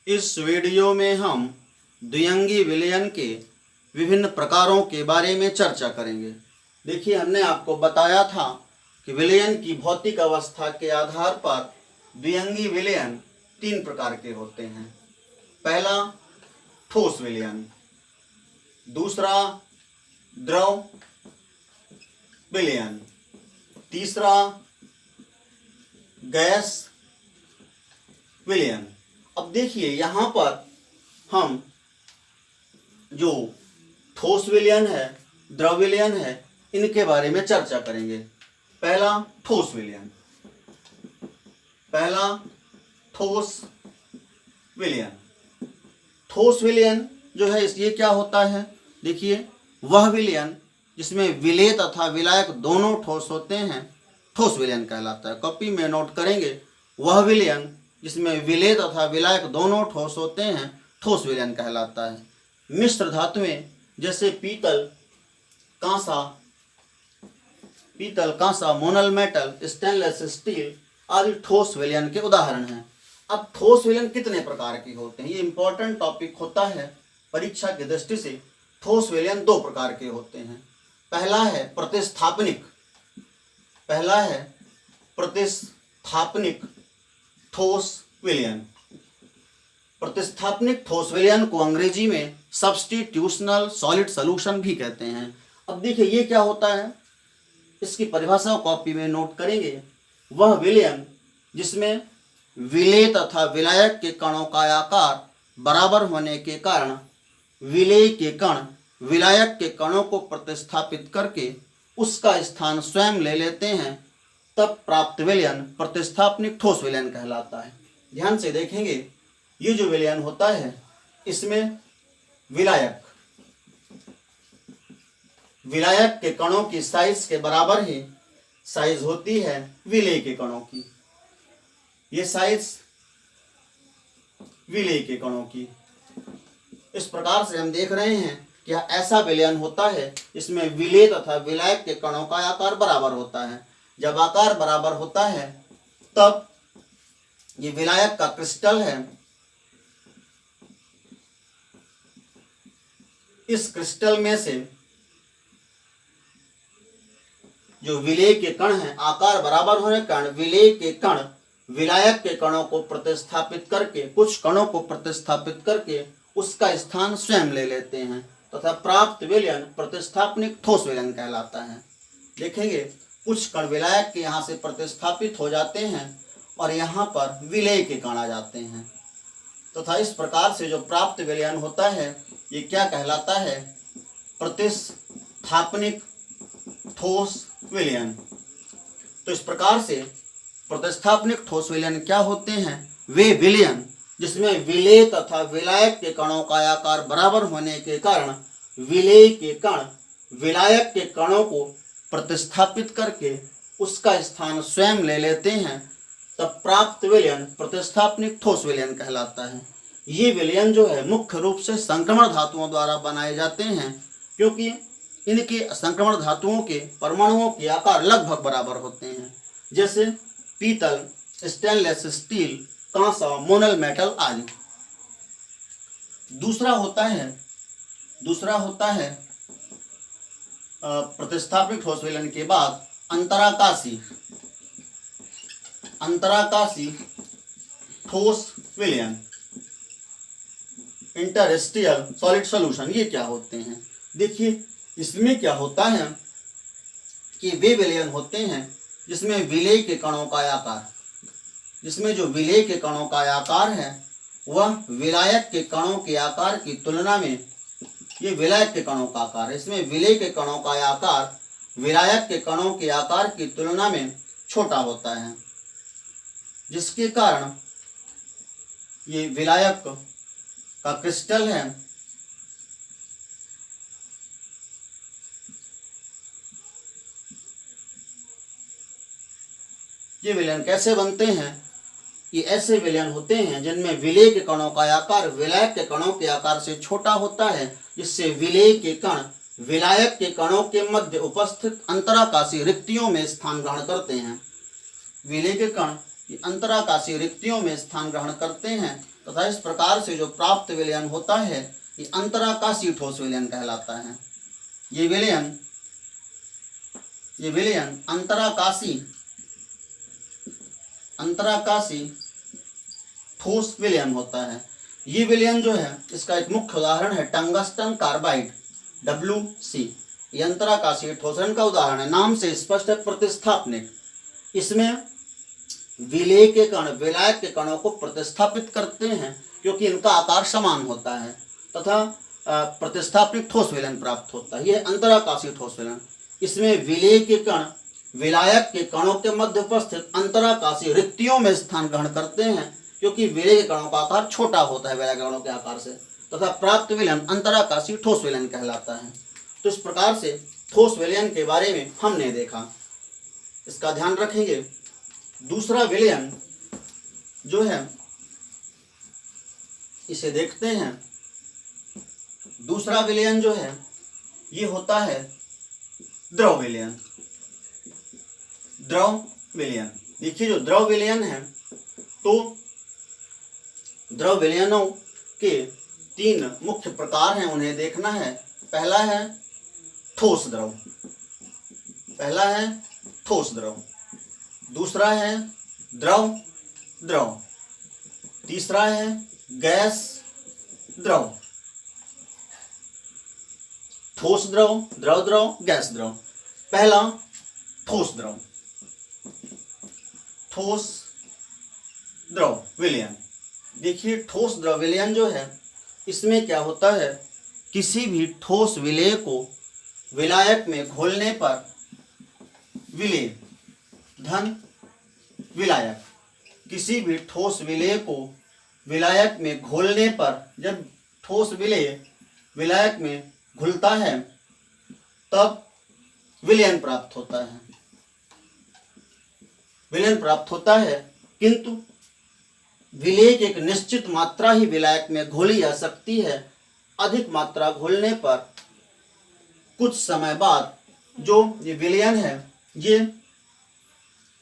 इस वीडियो में हम द्विअंगी विलयन के विभिन्न प्रकारों के बारे में चर्चा करेंगे। देखिए, हमने आपको बताया था कि विलयन की भौतिक अवस्था के आधार पर द्विअंगी विलयन 3 प्रकार के होते हैं। पहला ठोस विलयन, दूसरा द्रव विलयन, तीसरा गैस विलयन। अब देखिए, यहाँ पर हम जो ठोस विलयन है, द्रव विलयन है, इनके बारे में चर्चा करेंगे। पहला ठोस विलयन, पहला ठोस विलयन। ठोस विलयन जो है ये क्या होता है? देखिए, वह विलयन जिसमें विलेय तथा विलायक दोनों ठोस होते हैं ठोस विलयन कहलाता है। कॉपी में नोट करेंगे, वह विलयन जिसमें विलेय तथा विलायक दोनों ठोस होते हैं ठोस विलयन कहलाता है। मिश्र धातुएं जैसे पीतल, कांसा, मोनल मेटल, स्टेनलेस स्टील आदि ठोस विलयन के उदाहरण हैं। अब ठोस विलयन कितने प्रकार के होते हैं, ये इंपॉर्टेंट टॉपिक होता है परीक्षा की दृष्टि से। ठोस विलयन 2 प्रकार के होते हैं। पहला है प्रतिस्थापनिक ठोस विलयन। प्रतिस्थापनिक ठोस विलयन को अंग्रेजी में सब्स्टिट्यूशनल सॉलिड सॉल्यूशन भी कहते हैं। अब देखिए, ये क्या होता है, इसकी परिभाषा कॉपी में नोट करेंगे। वह विलयन जिसमें विलेय तथा विलायक के कणों का आकार बराबर होने के कारण विलेय के कण विलायक के कणों को प्रतिस्थापित करके उसका स्थान स्वयं ले लेते हैं, तब प्राप्त विलयन प्रतिस्थापनिक ठोस विलयन कहलाता है। ध्यान से देखेंगे, ये जो विलयन होता है इसमें विलायक के कणों की साइज के बराबर ही साइज होती है विलेय के कणों की। ये साइज विलेय के कणों की। इस प्रकार से हम देख रहे हैं कि ऐसा विलयन होता है इसमें विलेय तथा विलायक के कणों का आकार बराबर होता है। जब आकार बराबर होता है तब ये विलायक का क्रिस्टल है, इस क्रिस्टल में से जो विलेय के कण हैं, आकार बराबर होने के कारण विलेय के कण विलायक के कणों को प्रतिस्थापित करके, कुछ कणों को प्रतिस्थापित करके उसका स्थान स्वयं ले लेते हैं तथा प्राप्त विलयन प्रतिस्थापनिक ठोस विलयन कहलाता है। देखेंगे, कुछ कण विलायक के यहाँ से प्रतिस्थापित हो जाते हैं और यहाँ पर विलेय के कण आ जाते हैं तथा इस प्रकार से जो प्राप्त विलयन होता है ये क्या कहलाता है? प्रतिस्थापनिक ठोस विलयन। तो इस प्रकार से प्रतिस्थापनिक ठोस विलयन क्या होते हैं? वे विलयन जिसमें विलेय तथा विलायक के कणों का आकार बराबर होने के कारण विलेय के कण विलायक के कणों को प्रतिस्थापित करके उसका स्थान स्वयं ले लेते हैं, तब प्राप्त विलयन प्रतिस्थापनिक ठोस विलयन कहलाता है। ये विलयन जो है मुख्य रूप से संक्रमण धातुओं द्वारा बनाए जाते हैं, क्योंकि इनके संक्रमण धातुओं के परमाणुओं के आकार लगभग बराबर होते हैं, जैसे पीतल, स्टेनलेस स्टील, कांसा, मोनल मेटल आदि। दूसरा होता है प्रतिस्थापनिक ठोस विलयन के बाद अंतराकाशी ठोस विलयन, इंटरस्टिशियल सॉलिड सॉल्यूशन। ये क्या होते हैं? देखिए, इसमें क्या होता है कि वे विलयन होते हैं जिसमें विलेय के कणों का आकार, जिसमें जो विलेय के कणों का आकार है वह विलायक के कणों के आकार की तुलना में, ये विलायक के कणों का आकार है, इसमें विलेय के कणों का आकार विलायक के कणों के आकार की तुलना में छोटा होता है, जिसके कारण ये विलायक का क्रिस्टल है ये विलयन कैसे बनते हैं? ये ऐसे विलयन होते हैं जिनमें विलेय के कणों का आकार विलायक के कणों के आकार से छोटा होता है, जिससे विलेय के कण विलायक के कणों के मध्य उपस्थित अंतराकाशी रिक्तियों में स्थान ग्रहण करते हैं। विलेय के कण अंतराकाशी रिक्तियों में स्थान ग्रहण करते हैं, तथा इस प्रकार से जो प्राप्त विलयन होता है ये अंतराकाशीय ठोस विलयन कहलाता है। ये विलयन अंतराकाशीय ठोस विलयन होता है। ये विलयन जो है इसका एक मुख्य उदाहरण है टंगस्टन कार्बाइड WC। ये अंतराकाशीय ठोस विलयन का उदाहरण है। नाम से स्पष्ट है प्रतिस्थापनिक। इसमें विलेय के कण विलायक के कणों को प्रतिस्थापित करते हैं क्योंकि इनका आकार समान होता है तथा प्रतिस्थापनिक ठोस विलयन प्राप्त होता है। यह अंतराकाशीय ठोस विलयन। इसमें विलेय के कण विलायक के कणों के मध्य उपस्थित अंतराकाशीय रिक्तियों में स्थान ग्रहण करते हैं क्योंकि विलेय के कणों का आकार छोटा होता है विलायक कणों के आकार से, तथा प्राप्त विलयन अंतराकाशीय ठोस विलयन कहलाता है। तो इस प्रकार से ठोस विलयन के बारे में हमने देखा, इसका ध्यान रखेंगे। दूसरा विलयन जो है इसे देखते हैं। दूसरा विलयन जो है ये होता है द्रव विलयन। द्रव विलयन, देखिए जो द्रव विलयन है तो द्रव विलयनों के 3 मुख्य प्रकार हैं, उन्हें देखना है। पहला है ठोस द्रव, दूसरा है द्रव, तीसरा है गैस द्रव। ठोस द्रव, द्रव, गैस द्रव। पहला ठोस द्रव विलयन। देखिए ठोस द्रव विलयन जो है इसमें क्या होता है, किसी भी ठोस विलेय को विलायक में घोलने पर विलेय धन विलायक, किसी भी ठोस विलेय को विलायक में घोलने पर जब ठोस विलेय विलायक में घुलता है तब विलयन प्राप्त होता है। किंतु विलेय की एक निश्चित मात्रा ही विलायक में घोली जा सकती है। अधिक मात्रा घोलने पर कुछ समय बाद जो ये विलयन है ये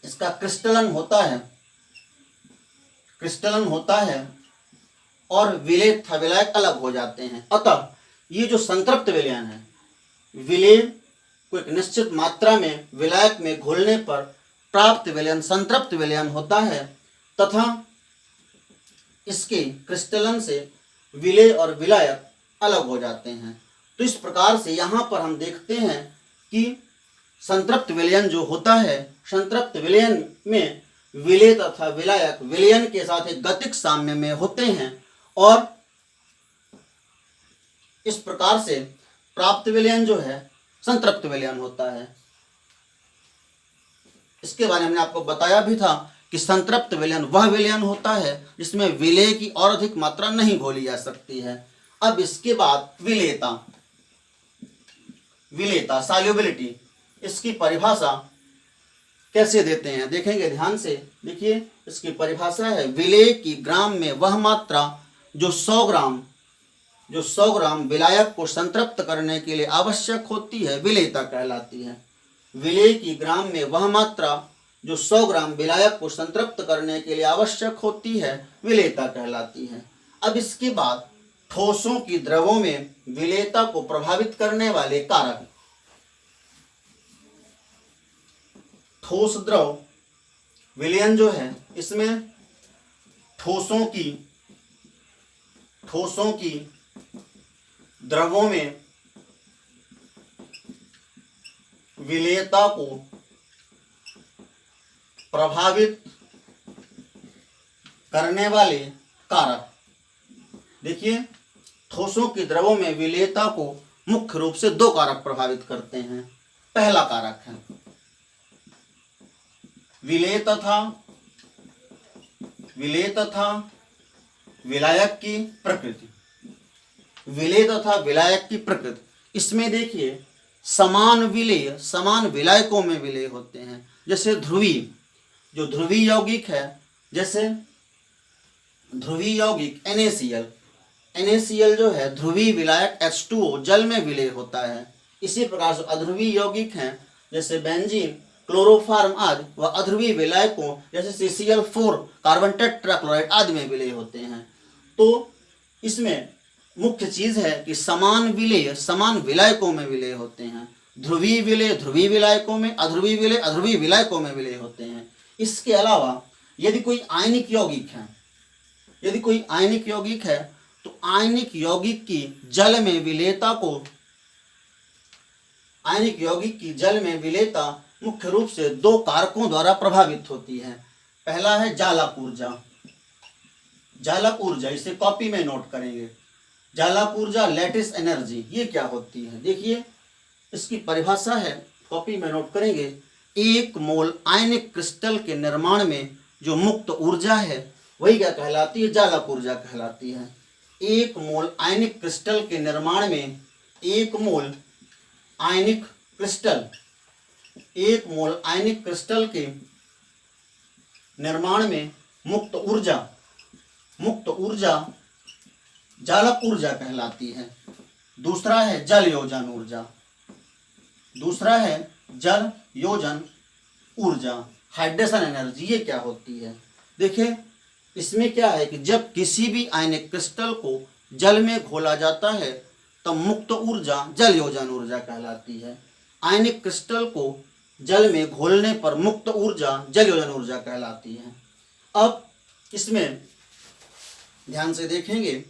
इसका क्रिस्टलन होता है और विलेय तथा विलायक अलग हो जाते हैं। अतः ये जो संतृप्त विलयन है, विलेय को एक निश्चित मात्रा में विलायक में घोलने पर प्राप्त विलयन संतृप्त विलयन होता है तथा इसके क्रिस्टलन से विलेय और विलायक अलग हो जाते हैं। तो इस प्रकार से यहाँ पर हम देखते हैं कि संतृप्त विलयन जो होता है, संतृप्त विलयन में विलेय तथा विलायक विलयन के साथ एक गतिक साम्य में होते हैं और इस प्रकार से प्राप्त विलयन जो है संतृप्त विलयन होता है। इसके बारे में हमने आपको बताया भी था कि संतृप्त विलयन वह विलयन होता है जिसमें विलेय की और अधिक मात्रा नहीं घोली जा सकती है। अब इसके बाद विलेयता सॉल्युबिलिटी, इसकी परिभाषा कैसे देते हैं देखेंगे ध्यान से। देखिए इसकी परिभाषा है, विलेय की ग्राम में वह मात्रा जो 100 ग्राम विलायक को संतृप्त करने के लिए आवश्यक होती है विलेयता कहलाती है। विलेय की ग्राम में वह मात्रा जो 100 ग्राम विलायक को संतृप्त करने के लिए आवश्यक होती है विलेयता कहलाती है। अब इसके बाद ठोसों की द्रवों में विलेयता को प्रभावित करने वाले कारक। ठोस द्रव विलयन जो है इसमें ठोसों की द्रवों में विलेयता को प्रभावित करने वाले कारक। देखिए ठोसों की द्रवों में विलेयता को मुख्य रूप से 2 कारक प्रभावित करते हैं। पहला कारक है विलेय तथा विलायक की प्रकृति। विलेय तथा विलायक की प्रकृति, इसमें देखिए समान विलेय समान विलायकों में विलेय होते हैं। जैसे ध्रुवीय यौगिक है, जैसे ध्रुवीय यौगिक NaCl जो है ध्रुवीय विलायक H2O जल में विलेय होता है। इसी प्रकार से अध्रुवीय यौगिक हैं जैसे बेंजीन, क्लोरोफॉर्म आदि व अध्रुवीय विलायकों जैसे CCl4 कार्बन टेट्राक्लोराइड आदि में विलेय होते हैं। तो इसमें मुख्य चीज है कि समान विलायकों में विलय होते हैं। ध्रुवीय विलय ध्रुवीय विलायकों में, अध्रुवीय विलय अध्रुवीय विलायकों में विलय होते हैं। इसके अलावा यदि कोई आयनिक यौगिक है, तो आयनिक यौगिक की जल में विलेयता मुख्य रूप से दो कारकों द्वारा प्रभावित होती है। पहला है जालक ऊर्जा, इसे कॉपी में नोट करेंगे। जालक ऊर्जा, लैटिस एनर्जी, ये क्या होती है? देखिए इसकी परिभाषा है, कॉपी में नोट करेंगे। एक मोल आयनिक क्रिस्टल के निर्माण में जो मुक्त ऊर्जा है वही क्या कहलाती है? जालक ऊर्जा कहलाती है। एक मोल आयनिक क्रिस्टल के निर्माण में, एक मोल आयनिक क्रिस्टल के निर्माण में मुक्त ऊर्जा जालक ऊर्जा कहलाती है। दूसरा है जल योजन ऊर्जा, हाइड्रेशन एनर्जी, ये क्या होती है? देखिए इसमें क्या है कि जब किसी भी आयनिक क्रिस्टल को जल में घोला जाता है तब मुक्त ऊर्जा जल योजन ऊर्जा कहलाती है। आयनिक क्रिस्टल को जल में घोलने पर मुक्त ऊर्जा जल योजन ऊर्जा कहलाती है। अब इसमें ध्यान से देखेंगे,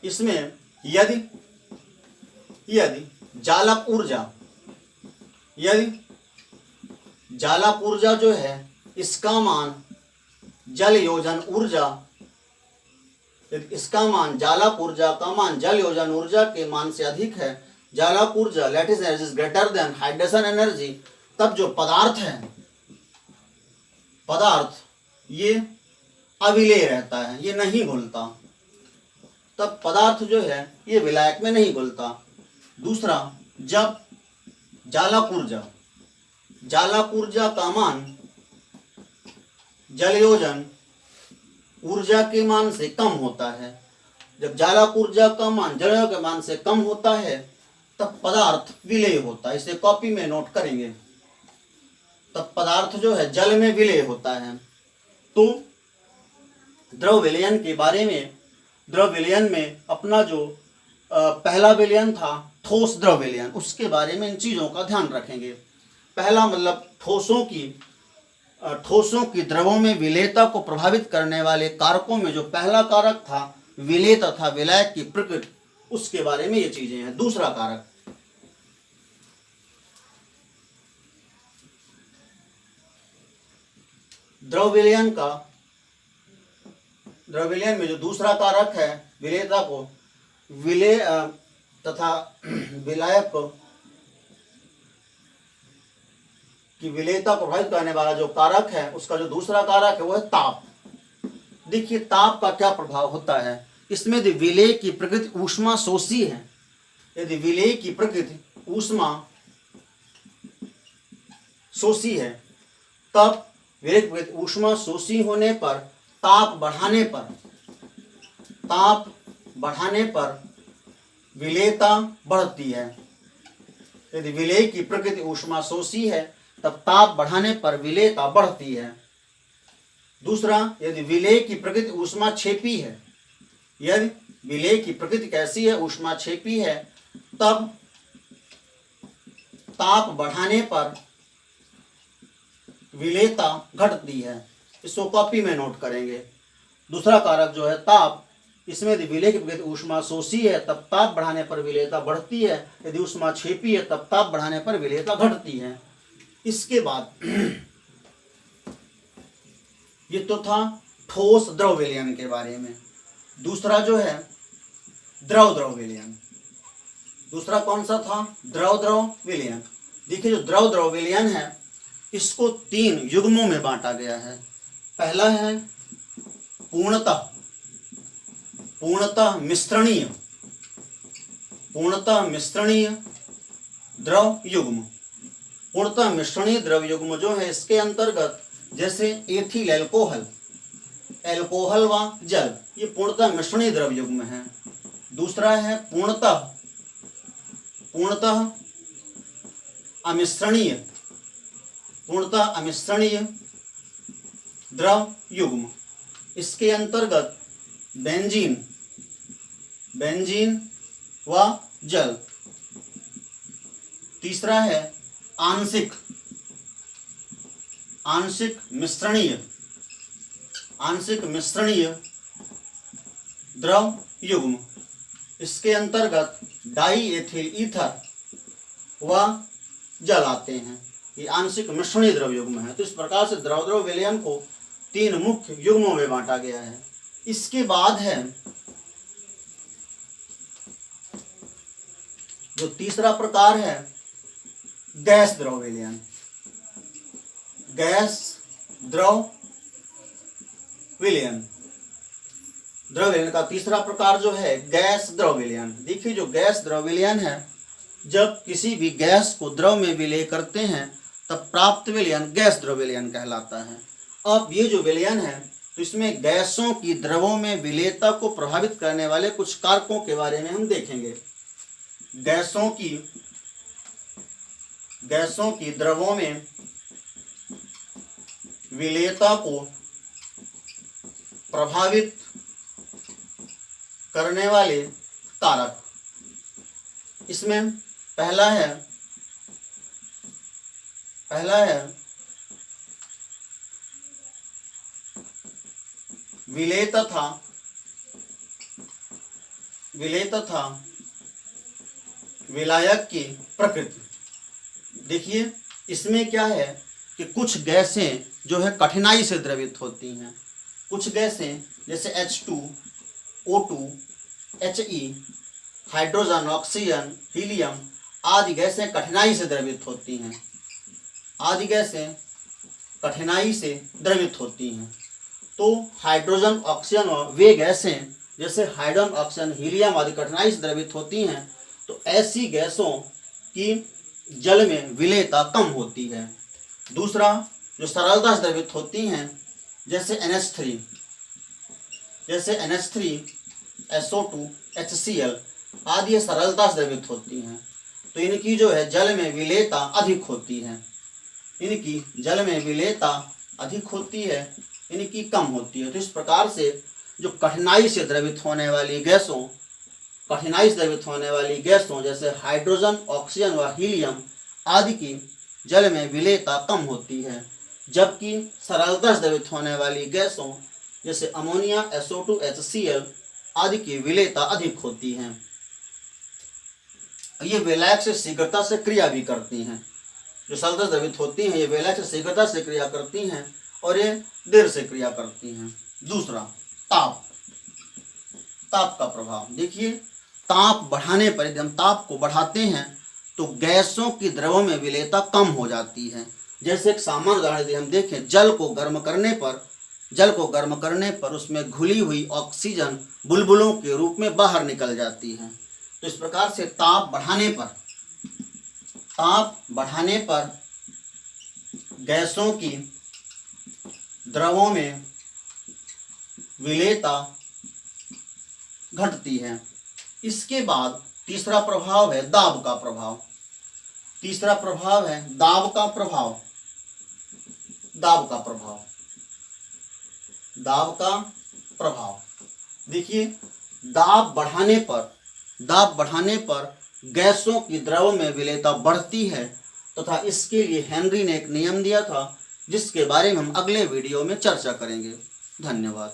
इसमें यदि जालक ऊर्जा जो है इसका मान जल योजन ऊर्जा, इसका मान जालक ऊर्जा का मान जल योजन ऊर्जा के मान से अधिक है, जालक ऊर्जा lattice energy is greater than hydration energy, तब जो पदार्थ ये अविलेय रहता है, ये नहीं घुलता, तब पदार्थ जो है ये विलायक में नहीं घुलता। दूसरा, जब जालक ऊर्जा का मान जल योजन ऊर्जा के मान से कम होता है, जब जालक ऊर्जा का मान जल योजन के मान से कम होता है तब पदार्थ विलेय होता है। इसे कॉपी में नोट करेंगे, तब पदार्थ जो है जल में विलेय होता है। तो द्रव विलयन के बारे में, द्रव विलयन में अपना जो पहला विलयन था ठोस द्रव विलयन, उसके बारे में इन चीज़ों का ध्यान रखेंगे। पहला मतलब ठोसों की द्रवों में विलेयता को प्रभावित करने वाले कारकों में जो पहला कारक था विलेय तथा विलायक की प्रकृति, उसके बारे में ये चीजें हैं। दूसरा कारक द्रव विलयन में जो दूसरा कारक है विलेयता को, विलेय तथा विलायक की विलेयता को प्रभावित करने वाला जो कारक है, उसका जो दूसरा कारक है वो है ताप। देखिए ताप का क्या प्रभाव होता है इसमें। यदि विलेय की प्रकृति ऊष्मा शोषी है, यदि विलेय की प्रकृति ऊष्मा शोषी है, तब विलेय की प्रकृति ऊष्मा शोषी होने पर ताप बढ़ाने पर विलेयता बढ़ती है। यदि विलेय की प्रकृति ऊष्मा शोषी है तब ताप बढ़ाने पर विलेयता बढ़ती है। दूसरा, यदि विलेय की प्रकृति ऊष्मा क्षेपी है, यदि विलेय की प्रकृति कैसी है, ऊष्मा क्षेपी है, तब ताप बढ़ाने पर विलेयता घटती है। इसको कॉपी में नोट करेंगे। दूसरा कारक जो है ताप, इसमें यदि विलेय की प्रकृति ऊष्मा शोषी है तब ताप बढ़ाने पर विलेयता बढ़ती है, यदि ऊष्मा क्षेपी है तब ताप बढ़ाने पर विलेयता घटती है। इसके बाद ये तो था ठोस द्रव विलयन के बारे में। दूसरा जो है द्रव विलयन, दूसरा कौन सा था? द्रव विलयन। देखिए जो द्रव विलयन है इसको 3 युग्मों में बांटा गया है। पहला है पूर्णतः मिश्रणीय द्रव युग्म। पूर्णतः मिश्रणीय द्रव युग्म जो है इसके अंतर्गत जैसे एथिल एल्कोहल व जल, ये पूर्णतः मिश्रणीय द्रव युग्म है। दूसरा है पूर्णतः अमिश्रणीय पूर्णतः अमिश्रणीय द्रव युग्म। इसके अंतर्गत बेंजीन व जल। तीसरा है आंशिक मिश्रणीय द्रव युग्म। इसके अंतर्गत डाई एथिल ईथर व जल आते हैं। ये आंशिक मिश्रणीय द्रव युग्म है। तो इस प्रकार से द्रव द्रव विलयन को 3 मुख्य युग्मों में बांटा गया है। इसके बाद है जो तीसरा प्रकार है गैस द्रव विलयन। गैस द्रव विलयन का तीसरा प्रकार जो है गैस द्रव विलयन। देखिए, जो गैस द्रव विलयन है, जब किसी भी गैस को द्रव में विलय करते हैं तब प्राप्त विलयन गैस द्रव विलयन कहलाता है। अब ये जो विलयन है, तो इसमें गैसों की द्रवों में विलेयता को प्रभावित करने वाले कुछ कारकों के बारे में हम देखेंगे। गैसों की द्रवों में विलेयता को प्रभावित करने वाले कारक। इसमें पहला है विलेय तथा विलायक की प्रकृति। देखिए, इसमें क्या है कि कुछ गैसें जो है कठिनाई से द्रवित होती हैं। कुछ गैसें जैसे H2, O2, He, hydrogen, oxygen, helium आदि गैसें कठिनाई से द्रवित होती हैं। तो हाइड्रोजन, ऑक्सीजन और वे गैसें जैसे हाइड्रोजन, ऑक्सीजन, हीलियम आदि कठिनाई से द्रवित होती हैं, तो ऐसी गैसों की जल में विलेयता कम होती है। दूसरा, जो सरलता से द्रवित होती हैं जैसे NH3, SO2, HCl आदि ये सरलता से द्रवित होती हैं, तो इनकी जो है जल में विलेयता अधिक होती है। इनकी कम होती है। तो इस प्रकार से जो कठिनाई से द्रवित होने वाली गैसों जैसे हाइड्रोजन, ऑक्सीजन व हीलियम आदि की जल में विलेयता कम होती है, जबकि सरलता से द्रवित होने वाली गैसों जैसे अमोनिया, SO2, HCl आदि की विलेयता अधिक होती है। ये विलायक से शीघ्रता से क्रिया भी करती हैं। जो सरलता से द्रवित होती हैं, ये विलायक से शीघ्रता से क्रिया करती हैं और ये देर से क्रिया करती हैं। दूसरा, ताप का प्रभाव। देखिए, ताप बढ़ाने पर, यदि हम ताप को बढ़ाते हैं तो गैसों की द्रवों में विलेयता कम हो जाती है। जैसे एक सामान्य उदाहरण यदि हम देखें, जल को गर्म करने पर उसमें घुली हुई ऑक्सीजन बुलबुलों के रूप में बाहर निकल जाती है। तो इस प्रकार से ताप बढ़ाने पर गैसों की द्रवों में विलेयता घटती है। इसके बाद तीसरा प्रभाव है दाब का प्रभाव। दाब का प्रभाव। देखिए, दाब बढ़ाने पर गैसों की द्रव में विलेयता बढ़ती है तथा इसके लिए हेनरी ने एक नियम दिया था, जिसके बारे में हम अगले वीडियो में चर्चा करेंगे। धन्यवाद।